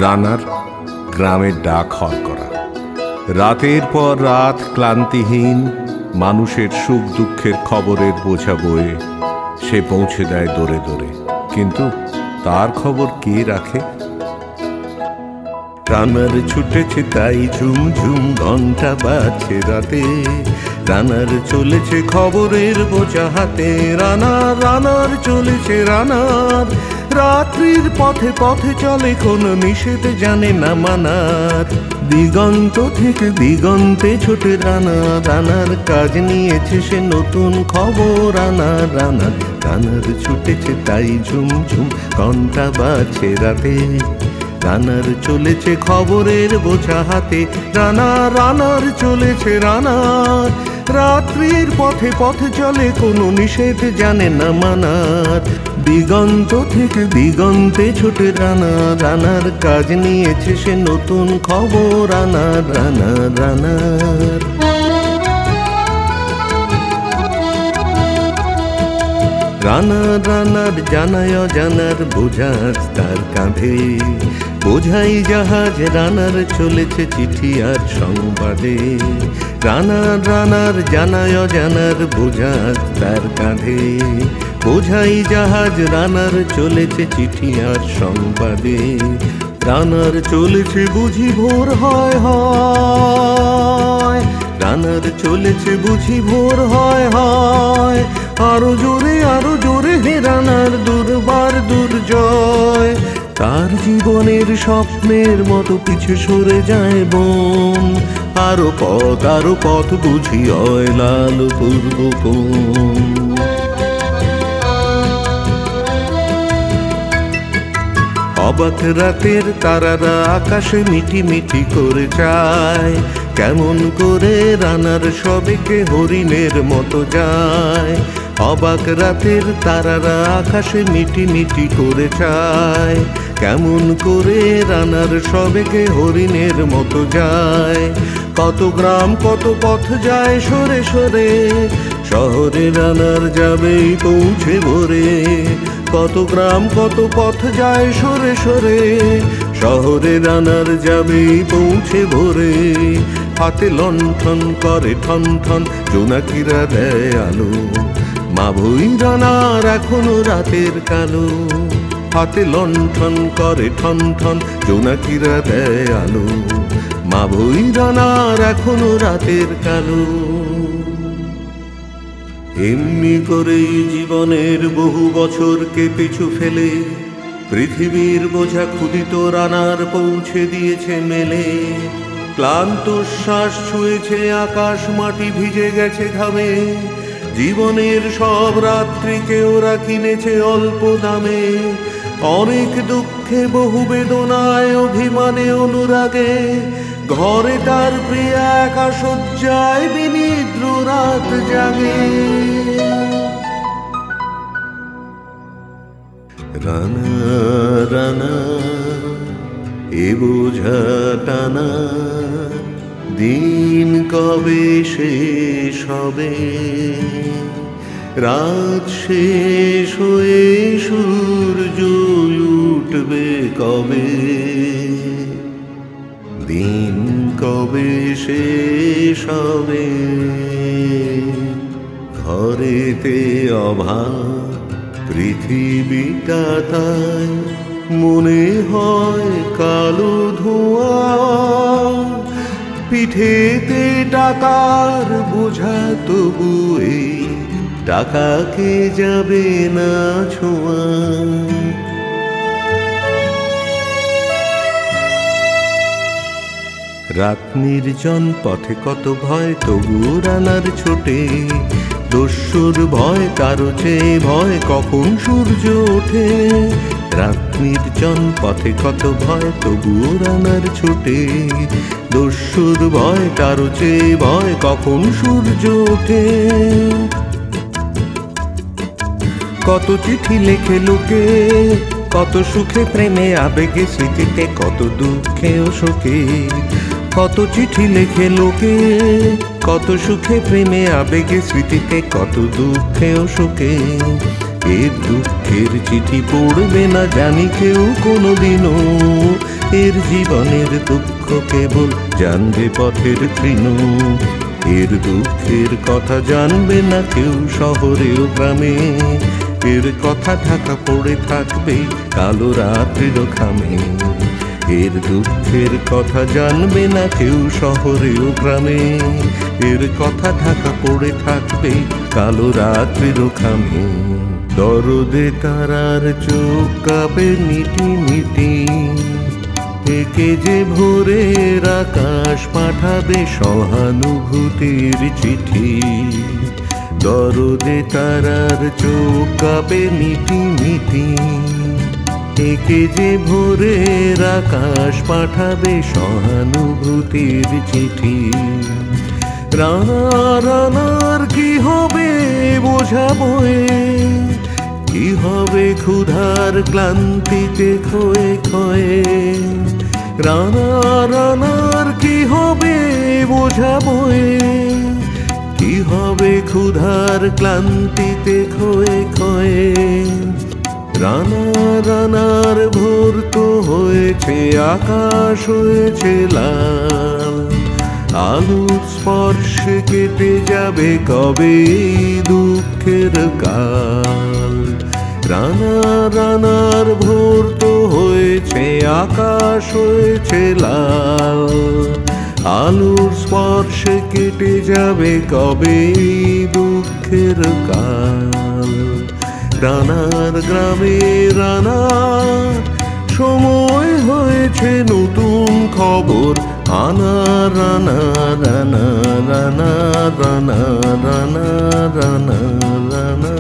রানার গ্রামের ডাক হর করা। রাতের পর রাত ক্লান্তিহীন মানুষের সুখ দুঃখের খবরের বোঝা বয়ে সে পৌঁছে দেয় দৌড়ে দৌড়ে, কিন্তু তার খবর কে রাখে? রানার ছুটেছে তাই ঝুমঝুম ঘন্টা বাজছে রাতে, রানার চলেছে খবরের বোঝা হাতে। রানার চলেছে রানার, রাত্রির পথে পথে চলে, কোনো নিষেধ জানে না মানার। দিগন্ত থেকে দিগন্তে ছোটে রানার কাজ নিয়েছে সে নতুন খবর। রানার ছুটেছে তাই ঝুমঝুম ঘন্টা বাজছে রাতে, রানার চলেছে খবরের বোঝা হাতে। রানার চলেছে রানার, রাত্রির পথে পথে চলে, কোনো নিষেধ জানে না মানার। দিগন্ত থেকে দিগন্তে ছোটে রানার কাজ নিয়েছে সে নতুন খবর। রানার জানায় জানার বোঝা তার কাঁধে, বোঝাই জাহাজ রানার চলেছে চিঠি আর সংবাদে। রানার জানায় জানার বোঝা তার কাঁধে, বোঝাই জাহাজ রানার চলেছে চিঠি আর সংবাদে। রানার চলেছে বুঝি ভোর হয়, রানার চলেছে বুঝি ভোর হয়। আরো জোরে হে রানার দুর্বার দুর্জয়। তার জীবনের স্বপ্নের মতো পিছু সরে যায় বন, আরো পথ বুঝি হয় লাল পূর্ব কোণ। অবাক রাতের তারারা আকাশে মিটি মিটি করে চায়, কেমন করে রানার সবেকে হরিণের মতো যায়। অবাক রাতের তারারা আকাশে মিটি মিটি করে চায়, কেমন করে রানার সবেকে হরিণের মতো যায়। কত গ্রাম কত পথ যায় সরে সরে, শহরে রানার যাবেই পৌঁছে ভোরে। কত গ্রাম কত পথ যায় সরে সরে, শহরে রানার যাবেই পৌঁছে ভোরে। হাতে লণ্ঠন করে ঠন ঠন, জোনাকিরা দেয় আলো, মা বই রানার এখনো রাতের কালো। হাতে লণ্ঠন করে ঠন ঠন, জোনাকিরা দেয় আলো, মা বই রানার এখনো রাতের কালো। এমনি করেই জীবনের বহু বছরকে পিছু ফেলে, পৃথিবীর বোঝা ক্ষুদিত রানার পৌঁছে দিয়েছে মেলে। ক্লান্ত শ্বাস ছুঁয়েছে আকাশ, মাটি ভিজে গেছে ঘামে। জীবনের সব রাত্রিকে ওরা কিনেছে অল্প দামে। অনেক দুঃখে বহু বেদনায় অভিমানে অনুরাগে, ঘরে তার প্রিয়া একা শয্যায় বিনিদ্র রাত জাগে। রানা এ বোঝা টানা, দিন কবে শেষ হবে? রাত শেষ হয়ে সূর্য উঠবে কবে? দিন কবে শেষ হবে? ঘরেতে অভাব পৃথিবীটা তাই মনে হয় কালো ধোঁয়া। পিঠেতে টাকার বোঝা, তবু এই টাকাকে যাবে না ছোঁয়া। রাত নির্জন পথে কত ভয়, তবু রানার ছোটে। দস্যুর ভয় তারও চেয়ে ভয়, কখন সূর্য ওঠে। রাত নির্জন পথে কত ভয়, তবু রানার ছোটে। দস্যুর ভয় তারও চেয়ে ভয়, কখন সূর্য ওঠে। কত চিঠি লেখে লোকে, কত সুখে প্রেমে আবেগে স্মৃতিতে, কত দুঃখে ও শোকে। কত চিঠি লেখে লোকে, কত সুখে প্রেমে আবেগে স্মৃতিতে, কত দুঃখে ও শোকে। এর দুঃখের চিঠি পড়বে না জানি কেউ কোনোদিনও, এর জীবনের দুঃখ কেবল জানবে পথের তৃণ, এর দুঃখের কথা জানবে না কেউ শহরে ও গ্রামে, এর কথা ঢাকা পড়ে থাকবে কালো রাত্রির খামে। এর দুঃখের কথা জানবে না কেউ শহরে ও গ্রামে, এর কথা ঢাকা পড়ে থাকবে কালো রাত্রির খামে। দরদে তারার চোখ কাঁপে মিটি মিটি, একে যে ভোরের আকাশ পাঠাবে সহানুভূতির চিঠি। দরদে তারার চোখ কাঁপে মিটি মিটি, একে যে ভোরের আকাশ পাঠাবে সহানুভূতির চিঠি। রানা রানার কি হবে বোঝাবো, কি হবে ক্ষুধার ক্লান্তিতে ক্ষয়ে ক্ষয়ে। রানা রানার কি হবে বোঝাবো, কি হবে ক্ষুধার ক্লান্তিতে ক্ষয়ে ক্ষয়ে। রানা রানার ভোর তো হয়েছে, আকাশ হয়েছে লাল, আলোর স্পর্শে কেটে যাবে কবে দুঃখের কাল। রানা রানার ভোর তো হয়েছে, আকাশ হয়েছে লাল, আলোর স্পর্শে কেটে যাবে কবে দুঃখের কাল। রানার গ্রামে রানার সময় হয়েছে নতুন খবর আনা। রানা রানা রানা রানা রানা রানা রানা।